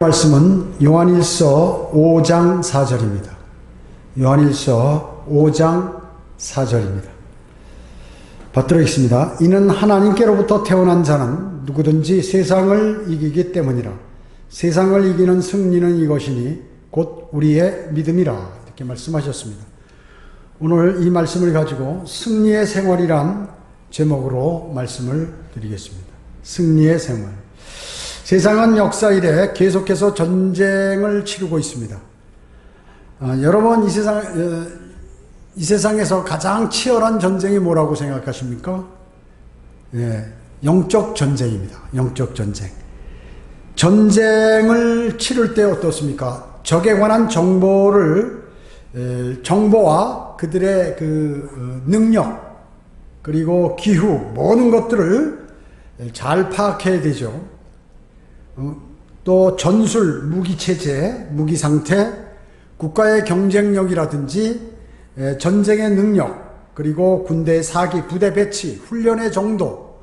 말씀은 요한일서 5장 4절입니다. 요한일서 5장 4절입니다. 받들어 있습니다. 이는 하나님께로부터 태어난 자는 누구든지 세상을 이기기 때문이라. 세상을 이기는 승리는 이것이니 곧 우리의 믿음이라. 이렇게 말씀하셨습니다. 오늘 이 말씀을 가지고 승리의 생활이란 제목으로 말씀을 드리겠습니다. 승리의 생활. 세상은 역사 이래 계속해서 전쟁을 치르고 있습니다. 여러분, 이 세상에서 가장 치열한 전쟁이 뭐라고 생각하십니까? 영적 전쟁입니다. 영적 전쟁. 전쟁을 치를 때 어떻습니까? 적에 관한 정보와 그들의 능력, 그리고 기후, 모든 것들을 잘 파악해야 되죠. 또 전술, 무기체제, 무기상태, 국가의 경쟁력이라든지 전쟁의 능력, 그리고 군대의 사기, 부대 배치, 훈련의 정도,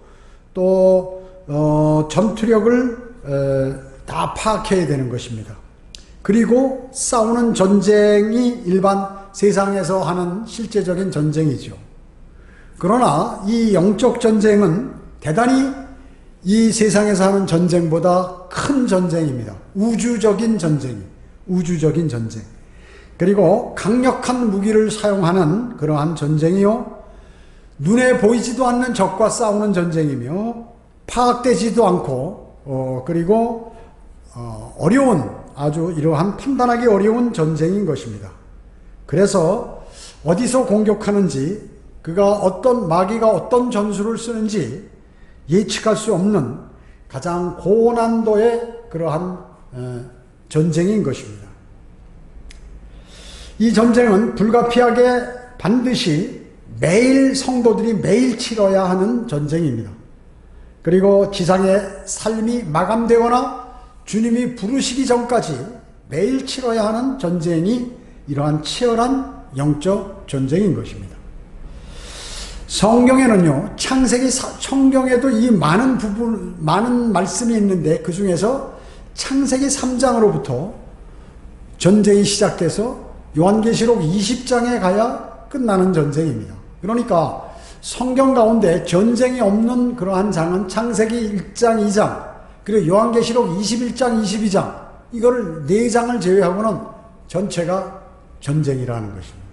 또 전투력을 다 파악해야 되는 것입니다. 그리고 싸우는 전쟁이 일반 세상에서 하는 실제적인 전쟁이죠. 그러나 이 영적 전쟁은 대단히 이 세상에서 하는 전쟁보다 큰 전쟁입니다. 우주적인 전쟁. 그리고 강력한 무기를 사용하는 그러한 전쟁이요. 눈에 보이지도 않는 적과 싸우는 전쟁이며, 파악되지도 않고, 그리고 어려운, 아주 이러한 판단하기 어려운 전쟁인 것입니다. 그래서 어디서 공격하는지, 마귀가 어떤 전술을 쓰는지 예측할 수 없는 가장 고난도의 그러한 전쟁인 것입니다. 이 전쟁은 불가피하게 반드시 성도들이 매일 치러야 하는 전쟁입니다. 그리고 지상의 삶이 마감되거나 주님이 부르시기 전까지 매일 치러야 하는 전쟁이 이러한 치열한 영적 전쟁인 것입니다. 성경에는요, 성경에도 이 많은 말씀이 있는데, 그 중에서 창세기 3장으로부터 전쟁이 시작돼서 요한계시록 20장에 가야 끝나는 전쟁입니다. 그러니까 성경 가운데 전쟁이 없는 그러한 장은 창세기 1장, 2장, 그리고 요한계시록 21장, 22장, 이거를 4장을 제외하고는 전체가 전쟁이라는 것입니다.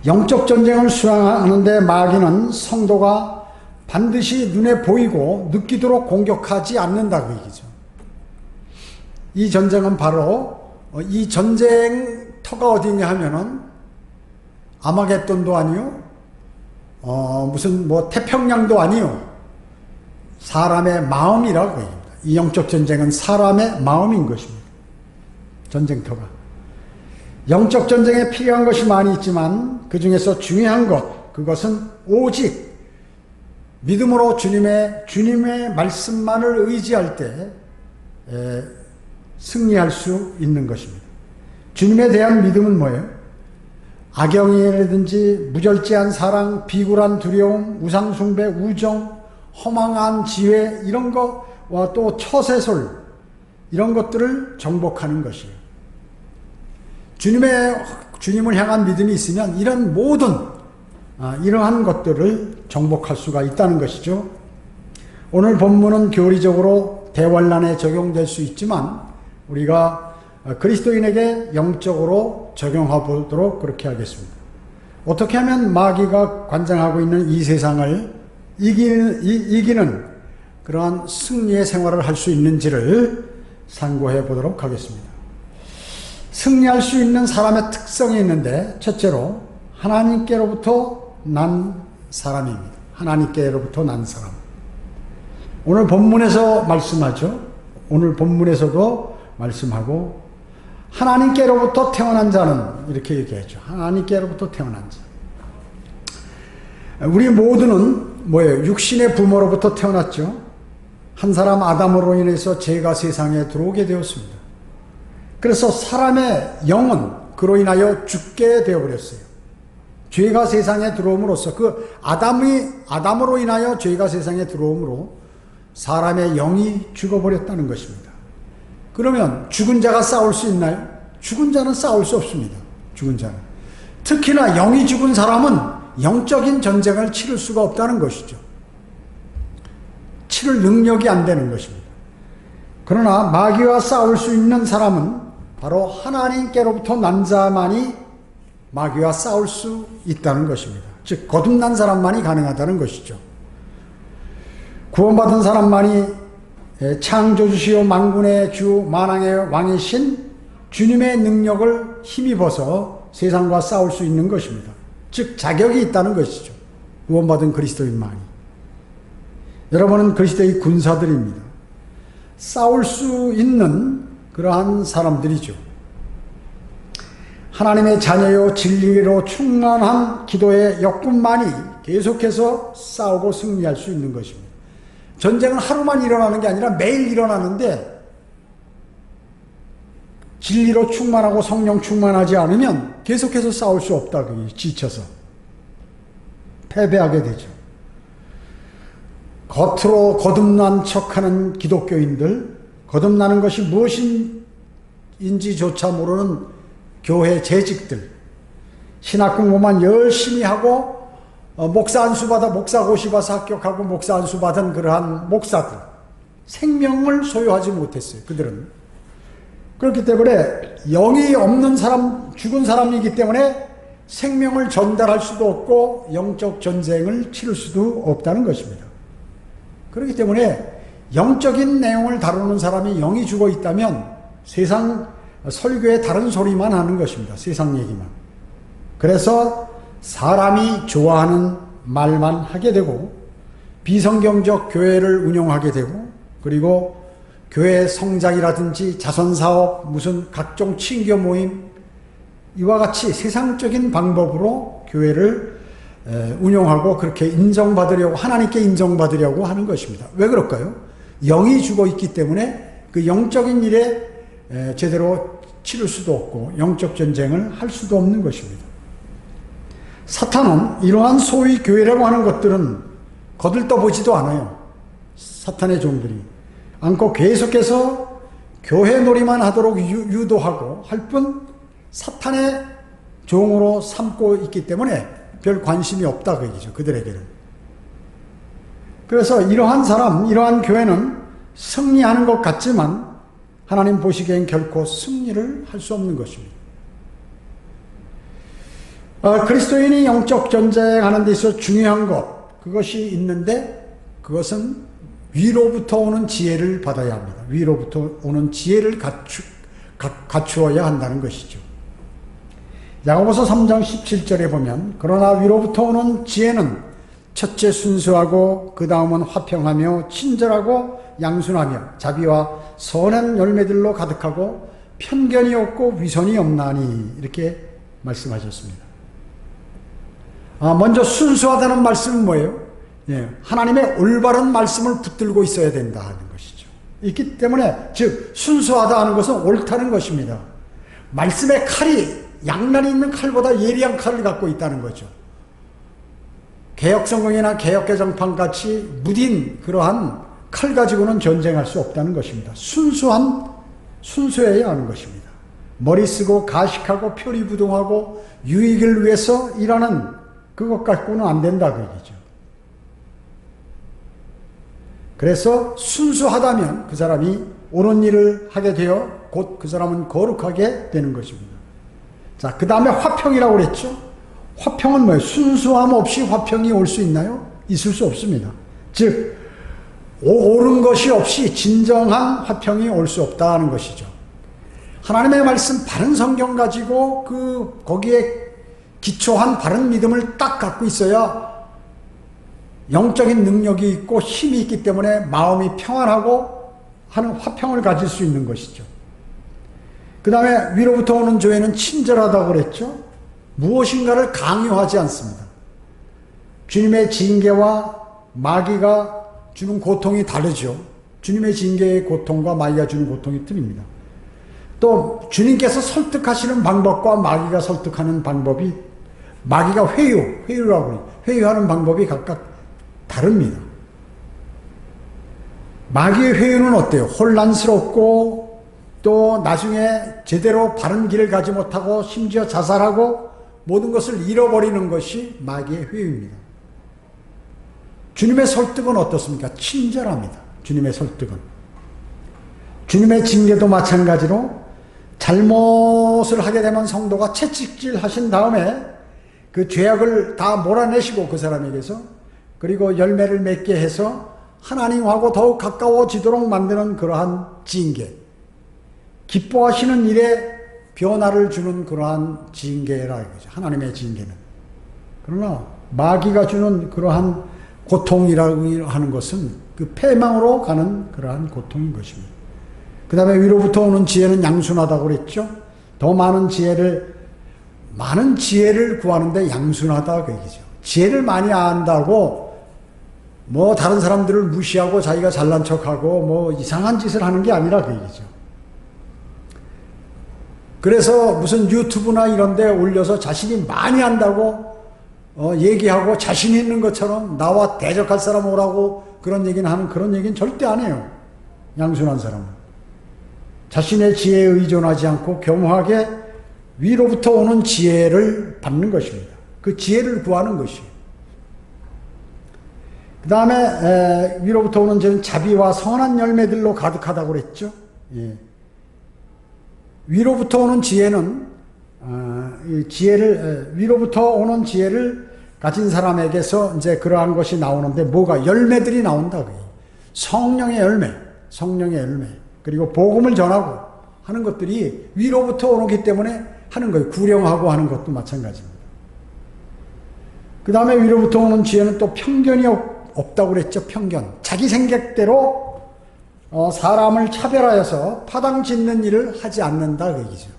영적 전쟁을 수행하는데 마귀는 성도가 반드시 눈에 보이고 느끼도록 공격하지 않는다고 얘기죠. 이 전쟁은 바로, 이 전쟁터가 어디냐 하면은 아마겟돈도 아니요, 태평양도 아니요, 사람의 마음이라고 얘기합니다. 이 영적 전쟁은 사람의 마음인 것입니다. 전쟁터가. 영적 전쟁에 필요한 것이 많이 있지만 그 중에서 중요한 그것은 오직 믿음으로 주님의 말씀만을 의지할 때 승리할 수 있는 것입니다. 주님에 대한 믿음은 뭐예요? 악영이라든지 무절제한 사랑, 비굴한 두려움, 우상숭배, 우정, 허망한 지혜, 이런 것과 또 처세술, 이런 것들을 정복하는 것이에요. 주님을 향한 믿음이 있으면 이런 이러한 것들을 정복할 수가 있다는 것이죠. 오늘 본문은 교리적으로 대환란에 적용될 수 있지만 우리가 그리스도인에게 영적으로 적용해 보도록 그렇게 하겠습니다. 어떻게 하면 마귀가 관장하고 있는 이 세상을 이기는 그러한 승리의 생활을 할 수 있는지를 상고해 보도록 하겠습니다. 승리할 수 있는 사람의 특성이 있는데, 첫째로 하나님께로부터 난 사람입니다. 하나님께로부터 난 사람. 오늘 본문에서 말씀하죠. 오늘 본문에서도 말씀하고, 하나님께로부터 태어난 자는 이렇게 얘기하죠. 하나님께로부터 태어난 자. 우리 모두는 뭐예요? 육신의 부모로부터 태어났죠. 한 사람 아담으로 인해서 죄가 세상에 들어오게 되었습니다. 그래서 사람의 영은 그로 인하여 죽게 되어버렸어요. 죄가 세상에 들어옴으로써, 아담으로 인하여 죄가 세상에 들어옴으로 사람의 영이 죽어버렸다는 것입니다. 그러면 죽은 자가 싸울 수 있나요? 죽은 자는 싸울 수 없습니다. 죽은 자는. 특히나 영이 죽은 사람은 영적인 전쟁을 치를 수가 없다는 것이죠. 치를 능력이 안 되는 것입니다. 그러나 마귀와 싸울 수 있는 사람은 바로 하나님께로부터 난 자만이 마귀와 싸울 수 있다는 것입니다. 즉 거듭난 사람만이 가능하다는 것이죠. 구원받은 사람만이 창조주시오 만군의 주 만왕의 왕이신 주님의 능력을 힘입어서 세상과 싸울 수 있는 것입니다. 즉 자격이 있다는 것이죠. 구원받은 그리스도인만이. 여러분은 그리스도의 군사들입니다. 싸울 수 있는 그러한 사람들이죠. 하나님의 자녀요 진리로 충만한 기도의 역군만이 계속해서 싸우고 승리할 수 있는 것입니다. 전쟁은 하루만 일어나는 게 아니라 매일 일어나는데 진리로 충만하고 성령 충만하지 않으면 계속해서 싸울 수 없다. 지쳐서 패배하게 되죠. 겉으로 거듭난 척하는 기독교인들, 거듭나는 것이 무엇인지조차 모르는 교회 재직들, 신학 공부만 열심히 하고 목사 안수 받아 목사 고시 봐서 합격하고 목사 안수 받은 그러한 목사들, 생명을 소유하지 못했어요. 그들은. 그렇기 때문에 영이 없는 사람, 죽은 사람이기 때문에 생명을 전달할 수도 없고 영적 전쟁을 치를 수도 없다는 것입니다. 그렇기 때문에 영적인 내용을 다루는 사람이 영이 죽어 있다면 세상 설교에 다른 소리만 하는 것입니다. 세상 얘기만. 그래서 사람이 좋아하는 말만 하게 되고 비성경적 교회를 운영하게 되고 그리고 교회 성장이라든지 자선사업, 무슨 각종 친교 모임 이와 같이 세상적인 방법으로 교회를 운영하고 그렇게 인정받으려고 하나님께 인정받으려고 하는 것입니다. 왜 그럴까요? 영이 죽어 있기 때문에 그 영적인 일에 제대로 치를 수도 없고 영적 전쟁을 할 수도 없는 것입니다. 사탄은 이러한 소위 교회라고 하는 것들은 거들떠보지도 않아요. 사탄의 종들이 않고 계속해서 교회 놀이만 하도록 유도하고 할 뿐 사탄의 종으로 삼고 있기 때문에 별 관심이 없다 그 얘기죠. 그들에게는. 그래서 이러한 사람, 이러한 교회는 승리하는 것 같지만 하나님 보시기엔 결코 승리를 할 수 없는 것입니다. 그리스도인이 영적 전쟁하는 데 있어서 중요한 것, 그것이 있는데 그것은 위로부터 오는 지혜를 받아야 합니다. 위로부터 오는 지혜를 갖추어야 한다는 것이죠. 야고보서 3장 17절에 보면 그러나 위로부터 오는 지혜는 첫째 순수하고 그 다음은 화평하며 친절하고 양순하며 자비와 선한 열매들로 가득하고 편견이 없고 위선이 없나니 이렇게 말씀하셨습니다. 먼저 순수하다는 말씀은 뭐예요? 하나님의 올바른 말씀을 붙들고 있어야 된다 하는 것이죠. 있기 때문에 즉 순수하다 하는 것은 옳다는 것입니다. 말씀의 칼이 양날이 있는 칼보다 예리한 칼을 갖고 있다는 거죠. 개혁성경이나 개혁개정판 같이 무딘 그러한 칼 가지고는 전쟁할 수 없다는 것입니다. 순수해야 하는 것입니다. 머리 쓰고 가식하고 표리부동하고 유익을 위해서 일하는 그것 갖고는 안 된다 그 얘기죠. 그래서 순수하다면 그 사람이 옳은 일을 하게 되어 곧 그 사람은 거룩하게 되는 것입니다. 자, 그 다음에 화평이라고 그랬죠. 화평은 뭐예요? 순수함 없이 화평이 올 수 있나요? 있을 수 없습니다. 즉 옳은 것이 없이 진정한 화평이 올 수 없다는 것이죠. 하나님의 말씀 바른 성경 가지고 거기에 기초한 바른 믿음을 딱 갖고 있어야 영적인 능력이 있고 힘이 있기 때문에 마음이 평안하고 하는 화평을 가질 수 있는 것이죠. 그 다음에 위로부터 오는 조회는 친절하다고 그랬죠. 무엇인가를 강요하지 않습니다. 주님의 징계와 마귀가 주는 고통이 다르죠. 주님의 징계의 고통과 마귀가 주는 고통이 틀립니다. 또 주님께서 설득하시는 방법과 마귀가 설득하는 방법이 마귀가 회유라고 해요. 회유하는 방법이 각각 다릅니다. 마귀의 회유는 어때요? 혼란스럽고 또 나중에 제대로 바른 길을 가지 못하고 심지어 자살하고 모든 것을 잃어버리는 것이 마귀의 회유입니다. 주님의 설득은 어떻습니까? 친절합니다. 주님의 설득은. 주님의 징계도 마찬가지로 잘못을 하게 되면 성도가 채찍질 하신 다음에 그 죄악을 다 몰아내시고 그 사람에게서, 그리고 열매를 맺게 해서 하나님하고 더욱 가까워지도록 만드는 그러한 징계, 기뻐하시는 일에 변화를 주는 그러한 징계라 이거죠. 하나님의 징계는. 그러나 마귀가 주는 그러한 고통이라고 하는 것은 그 패망으로 가는 그러한 고통인 것입니다. 그 다음에 위로부터 오는 지혜는 양순하다고 그랬죠. 더 많은 지혜를 구하는데 양순하다 그 얘기죠. 지혜를 많이 안다고 뭐 다른 사람들을 무시하고 자기가 잘난 척하고 뭐 이상한 짓을 하는 게 아니라 그 얘기죠. 그래서 무슨 유튜브나 이런 데 올려서 자신이 많이 안다고 얘기하고 자신 있는 것처럼 나와 대적할 사람 오라고 그런 얘기는 하는, 그런 얘기는 절대 안 해요. 양순한 사람은. 자신의 지혜에 의존하지 않고 겸허하게 위로부터 오는 지혜를 받는 것입니다. 그 지혜를 구하는 것이에요. 그 다음에 위로부터 오는 지혜는 자비와 선한 열매들로 가득하다고 그랬죠. 예. 위로부터 오는 지혜는 위로부터 오는 지혜를 가진 사람에게서 이제 그러한 것이 나오는데, 뭐가 열매들이 나온다. 성령의 열매, 그리고 복음을 전하고 하는 것들이 위로부터 오기 때문에 하는 거예요. 구령하고 하는 것도 마찬가지입니다. 그 다음에 위로부터 오는 지혜는 또 편견이 없다고 그랬죠. 편견. 자기 생각대로 사람을 차별하여서 파당 짓는 일을 하지 않는다 그 얘기죠.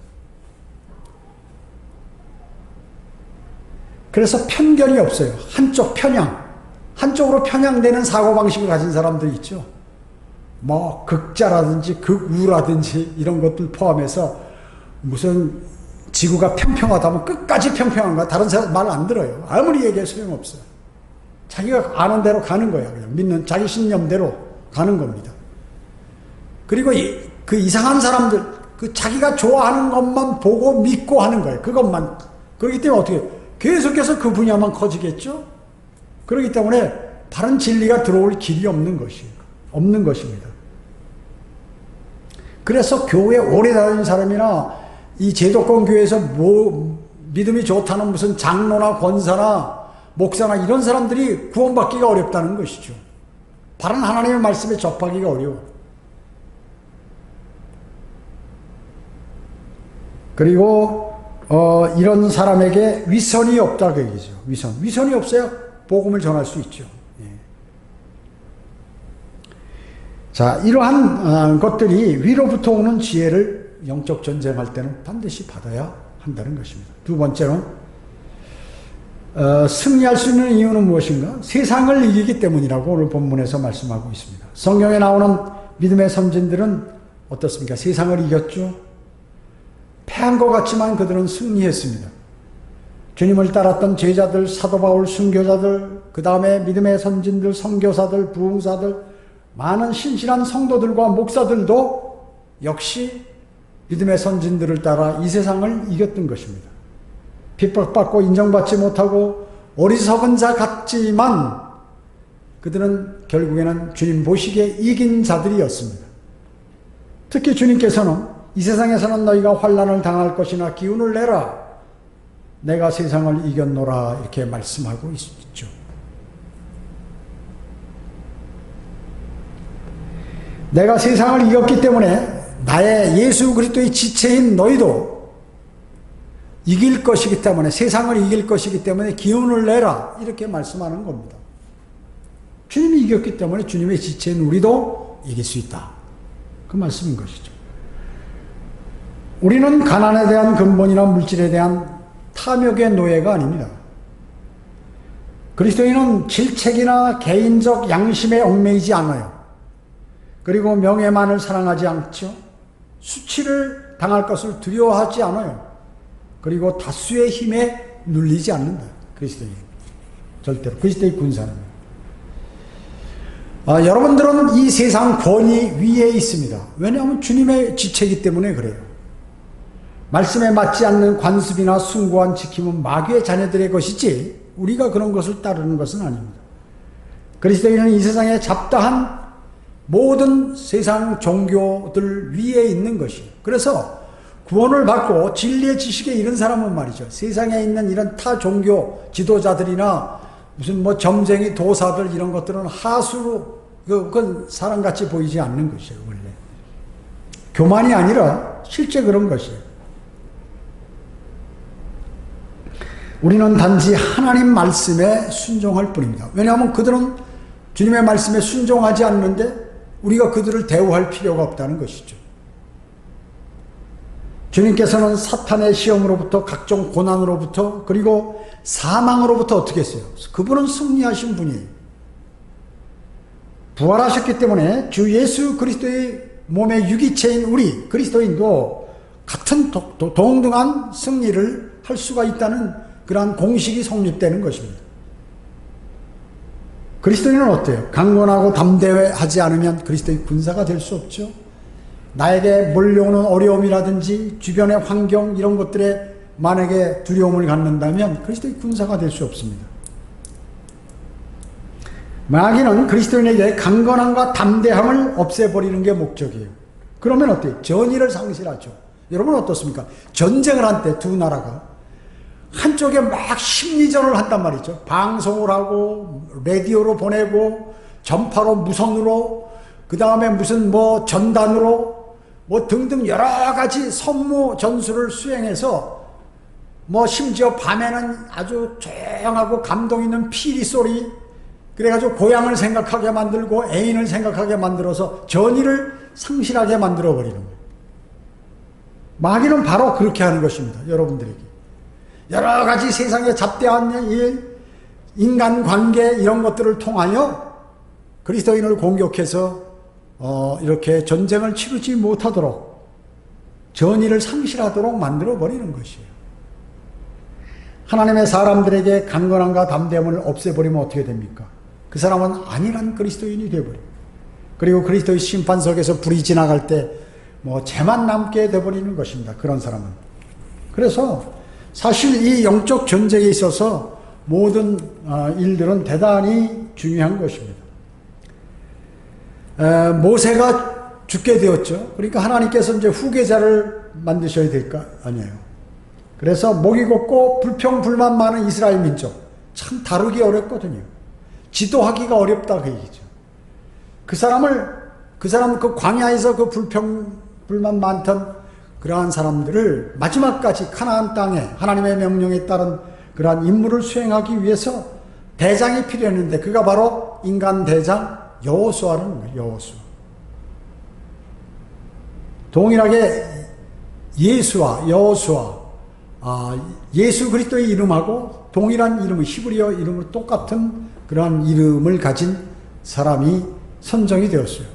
그래서 편견이 없어요. 한쪽으로 편향되는 사고방식을 가진 사람들이 있죠. 뭐 극자라든지 극우라든지 이런 것들 포함해서 무슨 지구가 평평하다면 끝까지 평평한가, 다른 사람 말 안 들어요. 아무리 얘기해 소용없어요. 자기가 아는 대로 가는 거야. 그냥 믿는 자기 신념대로 가는 겁니다. 그리고 그 이상한 사람들, 그 자기가 좋아하는 것만 보고 믿고 하는 거예요. 그것만. 그렇기 때문에 어떻게 해요? 계속해서 그 분야만 커지겠죠? 그렇기 때문에 바른 진리가 들어올 길이 없는 것입니다. 그래서 교회 오래 다니는 사람이나 이 제도권 교회에서 믿음이 좋다는 무슨 장로나 권사나 목사나 이런 사람들이 구원받기가 어렵다는 것이죠. 바른 하나님의 말씀에 접하기가 어려워. 그리고 이런 사람에게 위선이 없다 그 얘기죠. 위선이 없어야 복음을 전할 수 있죠. 예. 자, 이러한 것들이 위로부터 오는 지혜를 영적 전쟁할 때는 반드시 받아야 한다는 것입니다. 두 번째는 승리할 수 있는 이유는 무엇인가? 세상을 이기기 때문이라고 오늘 본문에서 말씀하고 있습니다. 성경에 나오는 믿음의 선진들은 어떻습니까? 세상을 이겼죠. 패한 것 같지만 그들은 승리했습니다. 주님을 따랐던 제자들, 사도 바울, 순교자들, 그 다음에 믿음의 선진들, 선교사들, 부흥사들, 많은 신실한 성도들과 목사들도 역시 믿음의 선진들을 따라 이 세상을 이겼던 것입니다. 핍박받고 인정받지 못하고 어리석은 자 같지만 그들은 결국에는 주님 보시기에 이긴 자들이었습니다. 특히 주님께서는 이 세상에서는 너희가 환난을 당할 것이나 기운을 내라. 내가 세상을 이겼노라. 이렇게 말씀하고 있죠. 내가 세상을 이겼기 때문에 나의 예수 그리스도의 지체인 너희도 이길 것이기 때문에, 세상을 이길 것이기 때문에 기운을 내라. 이렇게 말씀하는 겁니다. 주님이 이겼기 때문에 주님의 지체인 우리도 이길 수 있다. 그 말씀인 것이죠. 우리는 가난에 대한 근본이나 물질에 대한 탐욕의 노예가 아닙니다. 그리스도인은 질책이나 개인적 양심에 얽매이지 않아요. 그리고 명예만을 사랑하지 않죠. 수치를 당할 것을 두려워하지 않아요. 그리고 다수의 힘에 눌리지 않는다. 그리스도인. 절대로. 그리스도의 군사는. 여러분들은 이 세상 권위 위에 있습니다. 왜냐하면 주님의 지체이기 때문에 그래요. 말씀에 맞지 않는 관습이나 숭고한 지킴은 마귀의 자녀들의 것이지 우리가 그런 것을 따르는 것은 아닙니다. 그리스도인은 이 세상에 잡다한 모든 세상 종교들 위에 있는 것이에요. 그래서 구원을 받고 진리의 지식에 이른 사람은 말이죠, 세상에 있는 이런 타 종교 지도자들이나 무슨 뭐 점쟁이 도사들 이런 것들은 하수로 그건 사람같이 보이지 않는 것이에요. 원래 교만이 아니라 실제 그런 것이에요. 우리는 단지 하나님 말씀에 순종할 뿐입니다. 왜냐하면 그들은 주님의 말씀에 순종하지 않는데 우리가 그들을 대우할 필요가 없다는 것이죠. 주님께서는 사탄의 시험으로부터 각종 고난으로부터 그리고 사망으로부터 어떻게 했어요? 그분은 승리하신 분이에요. 부활하셨기 때문에 주 예수 그리스도의 몸의 유기체인 우리 그리스도인도 같은 동등한 승리를 할 수가 있다는 그러한 공식이 성립되는 것입니다. 그리스도인은 어때요? 강건하고 담대하지 않으면 그리스도의 군사가 될 수 없죠. 나에게 몰려오는 어려움이라든지 주변의 환경 이런 것들에 만약에 두려움을 갖는다면 그리스도의 군사가 될 수 없습니다. 마귀는 그리스도인에게 강건함과 담대함을 없애버리는 게 목적이에요. 그러면 어때요? 전의를 상실하죠. 여러분 어떻습니까? 전쟁을 한 때 두 나라가 한쪽에 막 심리전을 한단 말이죠. 방송을 하고 라디오로 보내고 전파로 무선으로 그 다음에 무슨 뭐 전단으로 뭐 등등 여러 가지 선무 전술을 수행해서 뭐 심지어 밤에는 아주 조용하고 감동 있는 피리 소리 그래가지고 고향을 생각하게 만들고 애인을 생각하게 만들어서 전의를 상실하게 만들어버리는 거예요. 마귀는 바로 그렇게 하는 것입니다. 여러분들에게 여러 가지 세상에 잡대한 일, 인간관계 이런 것들을 통하여 그리스도인을 공격해서 이렇게 전쟁을 치르지 못하도록 전의를 상실하도록 만들어버리는 것이에요. 하나님의 사람들에게 강건함과 담대함을 없애버리면 어떻게 됩니까? 그 사람은 안일한 그리스도인이 되어버려요. 그리고 그리스도의 심판석에서 불이 지나갈 때 뭐 죄만 남게 되어버리는 것입니다. 그런 사람은. 그래서 사실 이 영적 전쟁에 있어서 모든 일들은 대단히 중요한 것입니다. 모세가 죽게 되었죠. 그러니까 하나님께서 이제 후계자를 만드셔야 될 거 아니에요. 그래서 목이 곱고 불평불만 많은 이스라엘 민족 참 다루기 어렵거든요. 지도하기가 어렵다 그 얘기죠. 그 사람 그 광야에서 그 불평불만 많던 그러한 사람들을 마지막까지 가나안 땅에 하나님의 명령에 따른 그러한 임무를 수행하기 위해서 대장이 필요했는데 그가 바로 인간 대장 여호수아라는 거예요. 여호수아. 동일하게 예수와 여호수아 예수 그리스도의 이름하고 동일한 이름을 히브리어 이름으로 똑같은 그러한 이름을 가진 사람이 선정이 되었어요.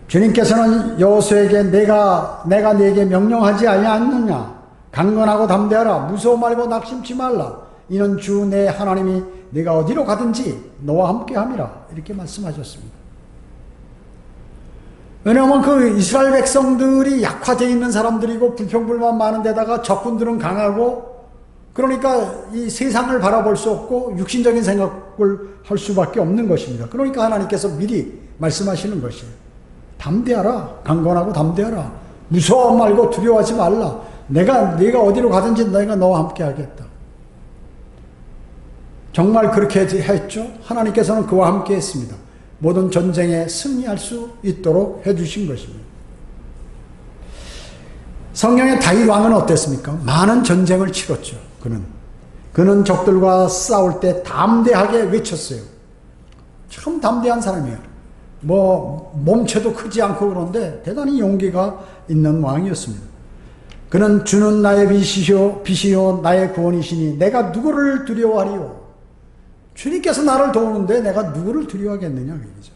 주님께서는 여호수아에게 내가 네게 명령하지 아니하느냐 강건하고 담대하라 무서워 말고 낙심치 말라 이는 주 내 하나님이 네가 어디로 가든지 너와 함께함이라 이렇게 말씀하셨습니다. 왜냐하면 그 이스라엘 백성들이 약화되어 있는 사람들이고 불평불만 많은 데다가 적군들은 강하고 그러니까 이 세상을 바라볼 수 없고 육신적인 생각을 할 수밖에 없는 것입니다. 그러니까 하나님께서 미리 말씀하시는 것이에요. 담대하라. 강건하고 담대하라. 무서워 말고 두려워하지 말라. 네가 어디로 가든지 내가 너와 함께 하겠다. 정말 그렇게 했죠. 하나님께서는 그와 함께 했습니다. 모든 전쟁에 승리할 수 있도록 해주신 것입니다. 성경의 다윗 왕은 어땠습니까? 많은 전쟁을 치렀죠. 그는 적들과 싸울 때 담대하게 외쳤어요. 참 담대한 사람이에요. 몸체도 크지 않고 그런데 대단히 용기가 있는 왕이었습니다. 그는 주는 나의 빛이요 나의 구원이시니 내가 누구를 두려워하리요. 주님께서 나를 도우는데 내가 누구를 두려워하겠느냐. 그러죠.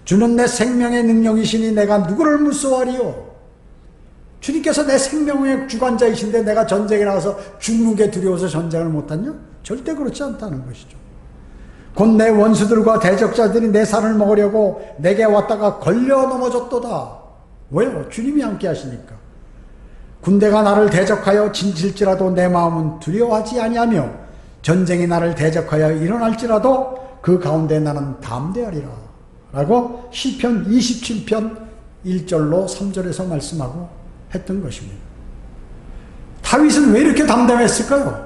주는 내 생명의 능력이시니 내가 누구를 무서워하리요. 주님께서 내 생명의 주관자이신데 내가 전쟁에 나가서 죽는 게 두려워서 전쟁을 못하냐? 절대 그렇지 않다는 것이죠. 곧 내 원수들과 대적자들이 내 살을 먹으려고 내게 왔다가 걸려 넘어졌도다. 왜요? 주님이 함께 하시니까. 군대가 나를 대적하여 진칠지라도 내 마음은 두려워하지 아니하며 전쟁이 나를 대적하여 일어날지라도 그 가운데 나는 담대하리라. 라고 시편 27편 1절로 3절에서 말씀하고 했던 것입니다. 다윗은 왜 이렇게 담대했을까요?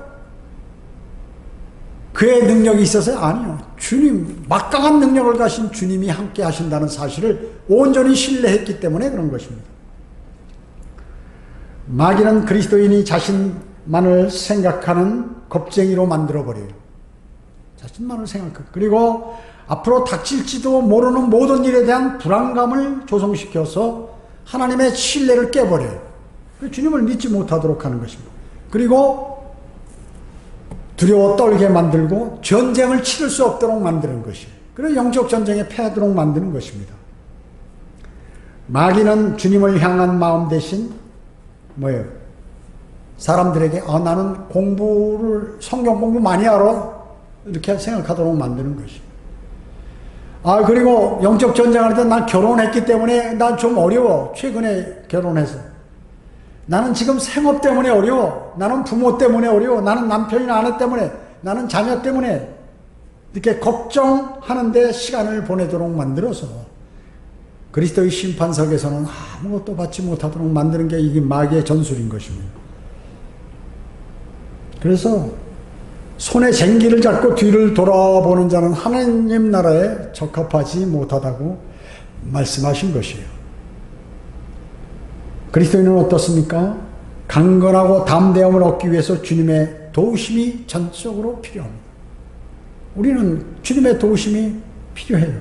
그의 능력이 있어서요? 아니요. 주님, 막강한 능력을 가신 주님이 함께 하신다는 사실을 온전히 신뢰했기 때문에 그런 것입니다. 마귀는 그리스도인이 자신만을 생각하는 겁쟁이로 만들어버려요. 자신만을 생각하고. 그리고 앞으로 닥칠지도 모르는 모든 일에 대한 불안감을 조성시켜서 하나님의 신뢰를 깨버려요. 주님을 믿지 못하도록 하는 것입니다. 그리고 두려워 떨게 만들고 전쟁을 치를 수 없도록 만드는 것이에요. 그래서 영적 전쟁에 패하도록 만드는 것입니다. 마귀는 주님을 향한 마음 대신 뭐예요? 사람들에게 나는 성경 공부 많이 알아 이렇게 생각하도록 만드는 것이에요. 그리고 영적 전쟁할 때 난 결혼했기 때문에 난 좀 어려워. 최근에 결혼해서. 나는 지금 생업 때문에 어려워. 나는 부모 때문에 어려워. 나는 남편이나 아내 때문에, 나는 자녀 때문에 이렇게 걱정하는데 시간을 보내도록 만들어서 그리스도의 심판석에서는 아무것도 받지 못하도록 만드는 게 이게 마귀의 전술인 것입니다. 그래서 손에 쟁기를 잡고 뒤를 돌아보는 자는 하나님 나라에 적합하지 못하다고 말씀하신 것이에요. 그리스도인은 어떻습니까? 강건하고 담대함을 얻기 위해서 주님의 도우심이 전적으로 필요합니다. 우리는 주님의 도우심이 필요해요.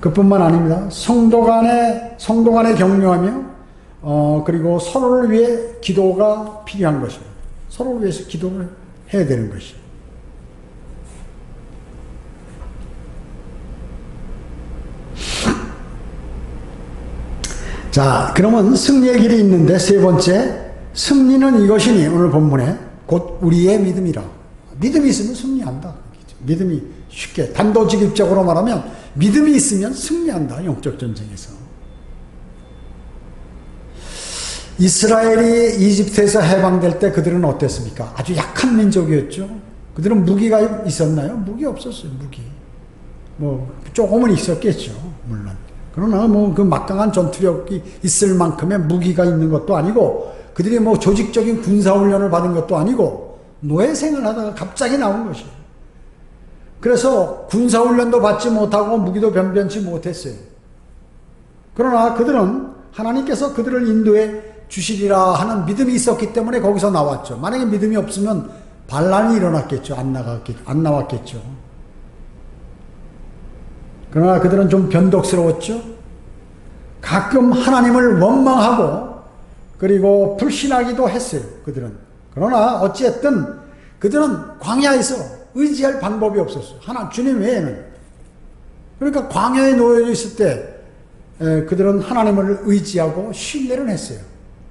그뿐만 아닙니다. 성도 간에 격려하며 그리고 서로를 위해 기도가 필요한 것입니다. 서로를 위해서 기도를 해야 되는 것이에요. 자, 그러면 승리의 길이 있는데 세 번째, 승리는 이것이니 오늘 본문에 곧 우리의 믿음이라. 믿음이 있으면 승리한다. 믿음이 쉽게 단도직입적으로 말하면 믿음이 있으면 승리한다. 영적 전쟁에서. 이스라엘이 이집트에서 해방될 때 그들은 어땠습니까? 아주 약한 민족이었죠. 그들은 무기가 있었나요? 무기 없었어요. 무기. 조금은 있었겠죠. 물론. 그러나 그 막강한 전투력이 있을 만큼의 무기가 있는 것도 아니고 그들이 조직적인 군사훈련을 받은 것도 아니고 노예생을 하다가 갑자기 나온 것이에요. 그래서 군사훈련도 받지 못하고 무기도 변변치 못했어요. 그러나 그들은 하나님께서 그들을 인도해 주시리라 하는 믿음이 있었기 때문에 거기서 나왔죠. 만약에 믿음이 없으면 반란이 일어났겠죠. 안 나왔겠죠. 그러나 그들은 좀 변덕스러웠죠. 가끔 하나님을 원망하고 그리고 불신하기도 했어요. 그들은. 그러나 어찌됐든 그들은 광야에서 의지할 방법이 없었어요. 주님 외에는. 그러니까 광야에 놓여 있을 때 그들은 하나님을 의지하고 신뢰를 했어요.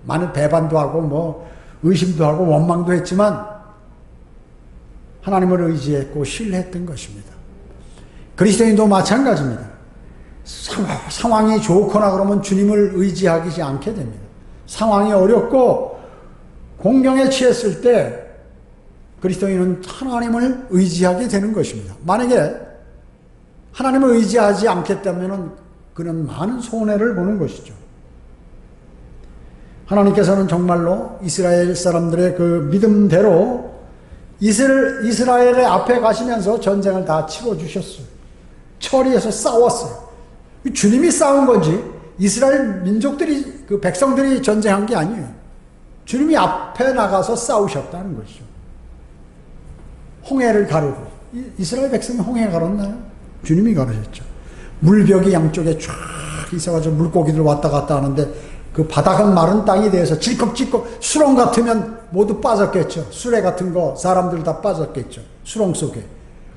많은 배반도 하고 의심도 하고 원망도 했지만 하나님을 의지했고 신뢰했던 것입니다. 그리스도인도 마찬가지입니다. 상황이 좋거나 그러면 주님을 의지하지 않게 됩니다. 상황이 어렵고 공경에 처했을 때 그리스도인은 하나님을 의지하게 되는 것입니다. 만약에 하나님을 의지하지 않겠다면 그는 많은 손해를 보는 것이죠. 하나님께서는 정말로 이스라엘 사람들의 그 믿음대로 이스라엘의 앞에 가시면서 전쟁을 다 치러주셨어요. 처리해서 싸웠어요. 주님이 싸운 건지 이스라엘 민족들이 그 백성들이 전쟁한 게 아니에요. 주님이 앞에 나가서 싸우셨다는 것이죠. 홍해를 가르고 이스라엘 백성이 홍해 가렸나요? 주님이 가르셨죠. 물벽이 양쪽에 쫙 있어가지고 물고기들 왔다 갔다 하는데 그 바닥은 마른 땅이 돼서 질컥질컥 수렁 같으면 모두 빠졌겠죠. 수레 같은 거 사람들 다 빠졌겠죠. 수렁 속에.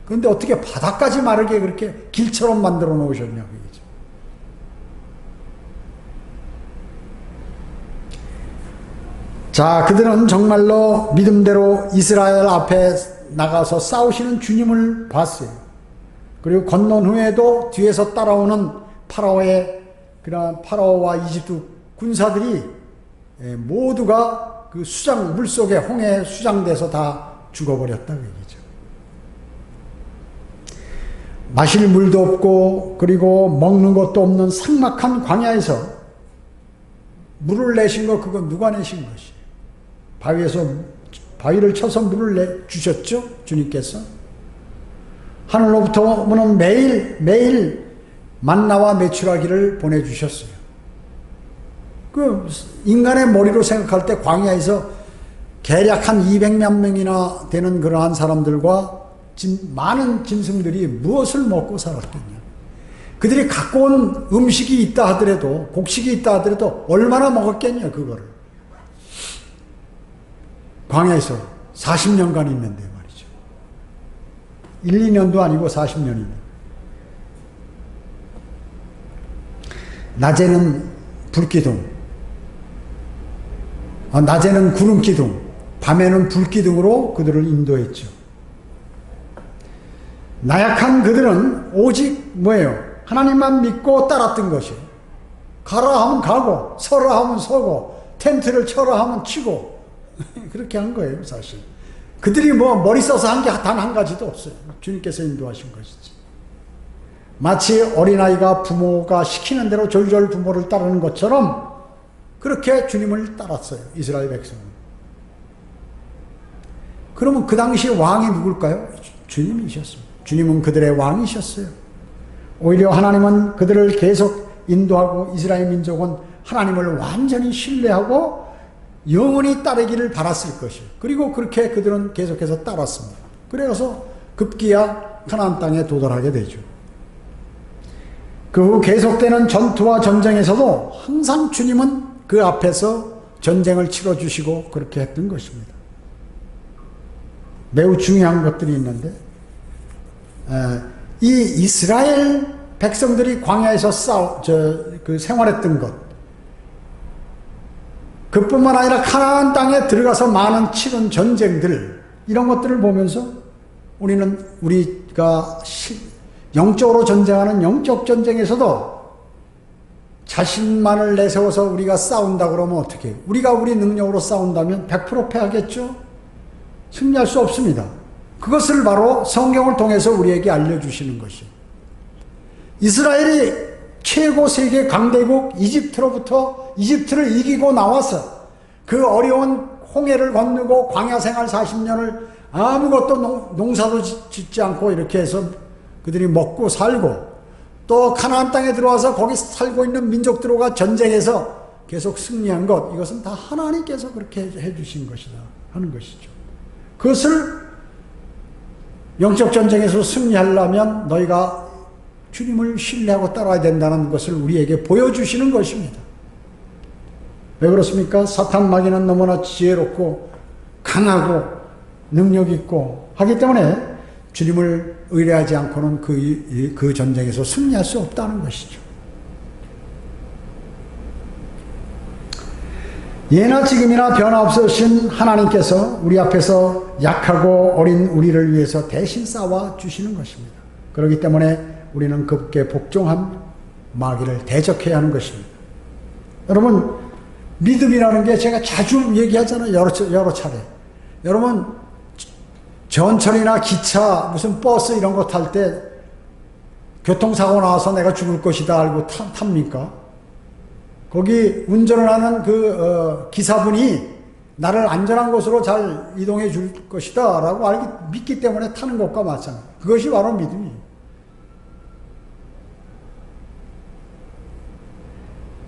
그런데 어떻게 바닥까지 마르게 그렇게 길처럼 만들어 놓으셨냐고 얘기죠. 자, 그들은 정말로 믿음대로 이스라엘 앞에 나가서 싸우시는 주님을 봤어요. 그리고 건넌 후에도 뒤에서 따라오는 파라오와 이집트 군사들이 모두가 그 물속에 홍해에 수장돼서 다 죽어버렸다고 얘기죠. 마실 물도 없고 그리고 먹는 것도 없는 삭막한 광야에서 물을 내신 거 그거 누가 내신 것이에요? 바위를 쳐서 물을 주셨죠? 주님께서. 하늘로부터는 매일 만나와 메추라기를 보내주셨어요. 그 인간의 머리로 생각할 때 광야에서 대략 한 200만 명이나 되는 그러한 사람들과 많은 짐승들이 무엇을 먹고 살았겠냐. 그들이 갖고 온 음식이 있다 하더라도, 곡식이 있다 하더라도 얼마나 먹었겠냐 그거를. 광야에서 40년간 있는데 말이죠. 1, 2년도 아니고 40년이네. 낮에는 불기둥, 낮에는 구름기둥, 밤에는 불기둥으로 그들을 인도했죠. 나약한 그들은 오직 뭐예요? 하나님만 믿고 따랐던 것이에요. 가라 하면 가고, 서라 하면 서고, 텐트를 쳐라 하면 치고, 그렇게 한 거예요, 사실. 그들이 머리 써서 한 게 단 한 가지도 없어요. 주님께서 인도하신 것이지. 마치 어린아이가 부모가 시키는 대로 졸졸 부모를 따르는 것처럼 그렇게 주님을 따랐어요, 이스라엘 백성은. 그러면 그 당시 왕이 누굴까요? 주님이셨습니다. 주님은 그들의 왕이셨어요. 오히려 하나님은 그들을 계속 인도하고 이스라엘 민족은 하나님을 완전히 신뢰하고 영원히 따르기를 바랐을 것이에요. 그리고 그렇게 그들은 계속해서 따랐습니다. 그래서 급기야 가나안 땅에 도달하게 되죠. 그 후 계속되는 전투와 전쟁에서도 항상 주님은 그 앞에서 전쟁을 치러주시고 그렇게 했던 것입니다. 매우 중요한 것들이 있는데, 이 이스라엘 백성들이 광야에서 생활했던 것, 그뿐만 아니라 가나안 땅에 들어가서 많은 치른 전쟁들, 이런 것들을 보면서 우리가 영적으로 전쟁하는 영적 전쟁에서도 자신만을 내세워서 우리가 싸운다 그러면 어떻게 해요? 우리가 우리 능력으로 싸운다면 100% 패하겠죠? 승리할 수 없습니다. 그것을 바로 성경을 통해서 우리에게 알려주시는 것이에요. 이스라엘이 최고 세계 강대국 이집트를 이기고 나와서 그 어려운 홍해를 건너고 광야 생활 40년을 아무것도 농사도 짓지 않고 이렇게 해서 그들이 먹고 살고, 또 가나안 땅에 들어와서 거기 살고 있는 민족들과 전쟁에서 계속 승리한 것, 이것은 다 하나님께서 그렇게 해주신 것이다 하는 것이죠. 그것을 영적 전쟁에서 승리하려면 너희가 주님을 신뢰하고 따라야 된다는 것을 우리에게 보여주시는 것입니다. 왜 그렇습니까? 사탄 마귀는 너무나 지혜롭고 강하고 능력 있고 하기 때문에 주님을 의뢰하지 않고는 그 전쟁에서 승리할 수 없다는 것이죠. 예나 지금이나 변화없으신 하나님께서 우리 앞에서 약하고 어린 우리를 위해서 대신 싸워 주시는 것입니다. 그렇기 때문에 우리는 그분께 복종한 마귀를 대적해야 하는 것입니다. 여러분, 믿음이라는 게 제가 자주 얘기하잖아요. 여러 차례. 여러분, 전철이나 기차, 무슨 버스 이런 거 탈 때 교통사고 나와서 내가 죽을 것이다 알고 탑니까? 거기 운전을 하는 기사분이 나를 안전한 곳으로 잘 이동해 줄 것이다 라고 믿기 때문에 타는 것과 마찬가지. 그것이 바로 믿음이에요.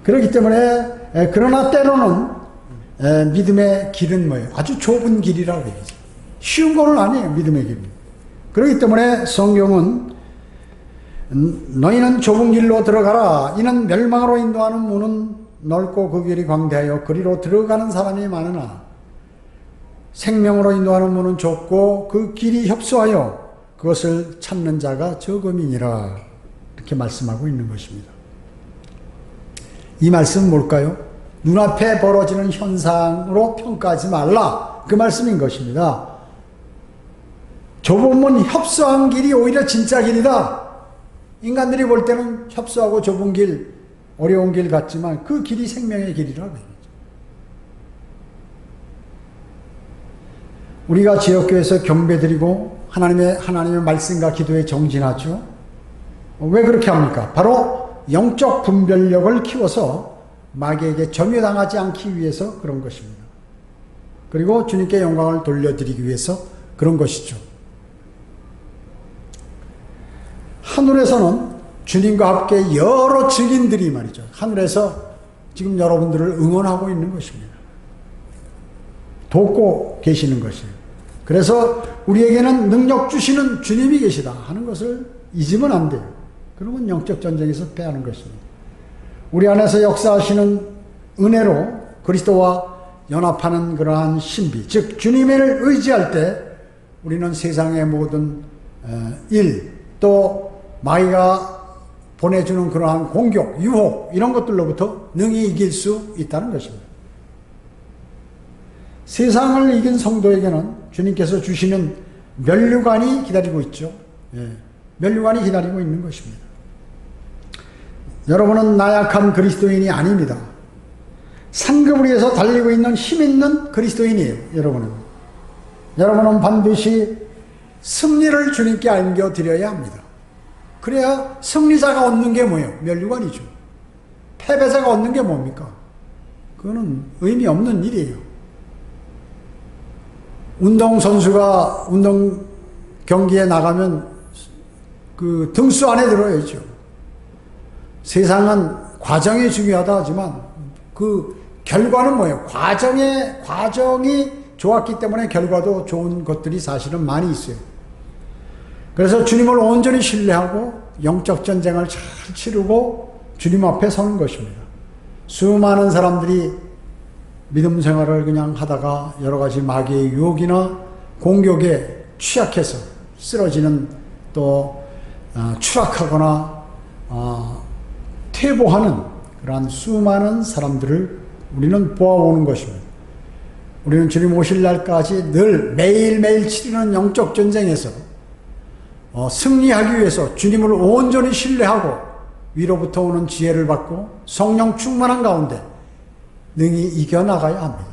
그렇기 때문에 그러나 때로는 믿음의 길은 뭐예요? 아주 좁은 길이라고 얘기하죠. 쉬운 거는 아니에요. 믿음의 길. 그렇기 때문에 성경은 너희는 좁은 길로 들어가라. 이는 멸망으로 인도하는 문은 넓고 그 길이 광대하여 그리로 들어가는 사람이 많으나 생명으로 인도하는 문은 좁고 그 길이 협소하여 그것을 찾는 자가 적음이니라. 이렇게 말씀하고 있는 것입니다. 이 말씀은 뭘까요? 눈앞에 벌어지는 현상으로 평가하지 말라. 그 말씀인 것입니다. 좁은 문 협소한 길이 오히려 진짜 길이다. 인간들이 볼 때는 협소하고 좁은 길, 어려운 길 같지만 그 길이 생명의 길이라고 해요. 우리가 지역교회에서 경배드리고 하나님의 말씀과 기도에 정진하죠. 왜 그렇게 합니까? 바로 영적 분별력을 키워서 마귀에게 점유당하지 않기 위해서 그런 것입니다. 그리고 주님께 영광을 돌려드리기 위해서 그런 것이죠. 하늘에서는 주님과 함께 여러 증인들이 말이죠. 하늘에서 지금 여러분들을 응원하고 있는 것입니다. 돕고 계시는 것이에요. 그래서 우리에게는 능력 주시는 주님이 계시다 하는 것을 잊으면 안 돼요. 그러면 영적 전쟁에서 패하는 것입니다. 우리 안에서 역사하시는 은혜로 그리스도와 연합하는 그러한 신비, 즉 주님을 의지할 때 우리는 세상의 모든 일, 또 마귀가 보내주는 그러한 공격, 유혹 이런 것들로부터 능히 이길 수 있다는 것입니다. 세상을 이긴 성도에게는 주님께서 주시는 면류관이 기다리고 있죠. 면류관이 기다리고 있는 것입니다. 여러분은 나약한 그리스도인이 아닙니다. 상급을 위해서 달리고 있는 힘있는 그리스도인이에요. 여러분은 반드시 승리를 주님께 안겨드려야 합니다. 그래야 승리자가 얻는 게 뭐예요? 면류관이죠. 패배자가 얻는 게 뭡니까? 그거는 의미 없는 일이에요. 운동선수가 운동 경기에 나가면 그 등수 안에 들어야죠. 세상은 과정이 중요하다 하지만 그 결과는 뭐예요? 과정이 좋았기 때문에 결과도 좋은 것들이 사실은 많이 있어요. 그래서 주님을 온전히 신뢰하고 영적 전쟁을 잘 치르고 주님 앞에 서는 것입니다. 수많은 사람들이 믿음 생활을 그냥 하다가 여러 가지 마귀의 유혹이나 공격에 취약해서 쓰러지는 또 추락하거나 퇴보하는 그러한 수많은 사람들을 우리는 보아오는 것입니다. 우리는 주님 오실 날까지 늘 매일매일 치르는 영적 전쟁에서 승리하기 위해서 주님을 온전히 신뢰하고 위로부터 오는 지혜를 받고 성령 충만한 가운데 능히 이겨나가야 합니다.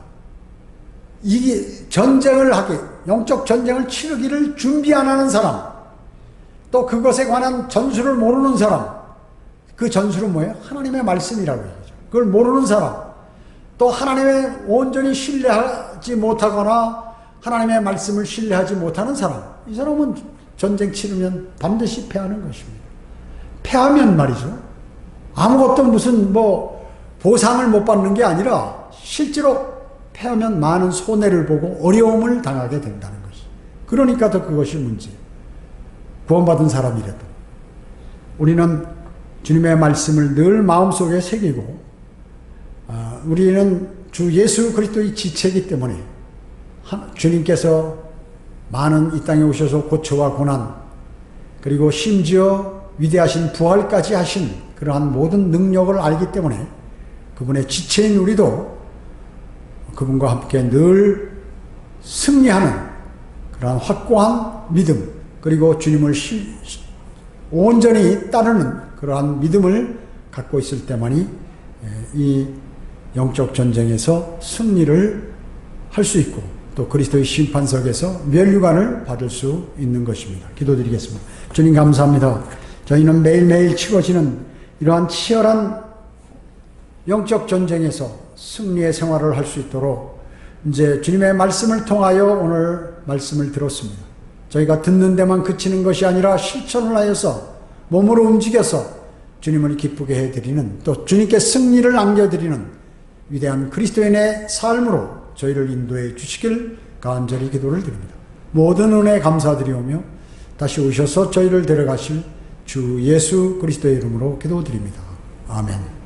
이 전쟁을 영적 전쟁을 치르기를 준비 안 하는 사람, 또 그것에 관한 전술을 모르는 사람, 그 전술은 뭐예요? 하나님의 말씀이라고 얘기하죠. 그걸 모르는 사람, 또 하나님의 온전히 신뢰하지 못하거나 하나님의 말씀을 신뢰하지 못하는 사람, 이 사람은 전쟁 치르면 반드시 패하는 것입니다. 패하면 말이죠. 아무것도 무슨 보상을 못 받는 게 아니라 실제로 패하면 많은 손해를 보고 어려움을 당하게 된다는 것이. 그러니까 더 그것이 문제예요. 구원받은 사람이라도. 우리는 주님의 말씀을 늘 마음속에 새기고 우리는 주 예수 그리스도의 지체이기 때문에 주님께서 많은 이 땅에 오셔서 고초와 고난 그리고 심지어 위대하신 부활까지 하신 그러한 모든 능력을 알기 때문에 그분의 지체인 우리도 그분과 함께 늘 승리하는 그러한 확고한 믿음 그리고 주님을 온전히 따르는 그러한 믿음을 갖고 있을 때만이 이 영적 전쟁에서 승리를 할 수 있고 또 그리스도의 심판석에서 면류관을 받을 수 있는 것입니다. 기도드리겠습니다. 주님 감사합니다. 저희는 매일매일 치러지는 이러한 치열한 영적 전쟁에서 승리의 생활을 할 수 있도록 이제 주님의 말씀을 통하여 오늘 말씀을 들었습니다. 저희가 듣는 데만 그치는 것이 아니라 실천을 하여서 몸으로 움직여서 주님을 기쁘게 해드리는 또 주님께 승리를 안겨드리는 위대한 그리스도인의 삶으로 저희를 인도해 주시길 간절히 기도를 드립니다. 모든 은혜 감사드리오며 다시 오셔서 저희를 데려가실 주 예수 그리스도의 이름으로 기도드립니다. 아멘.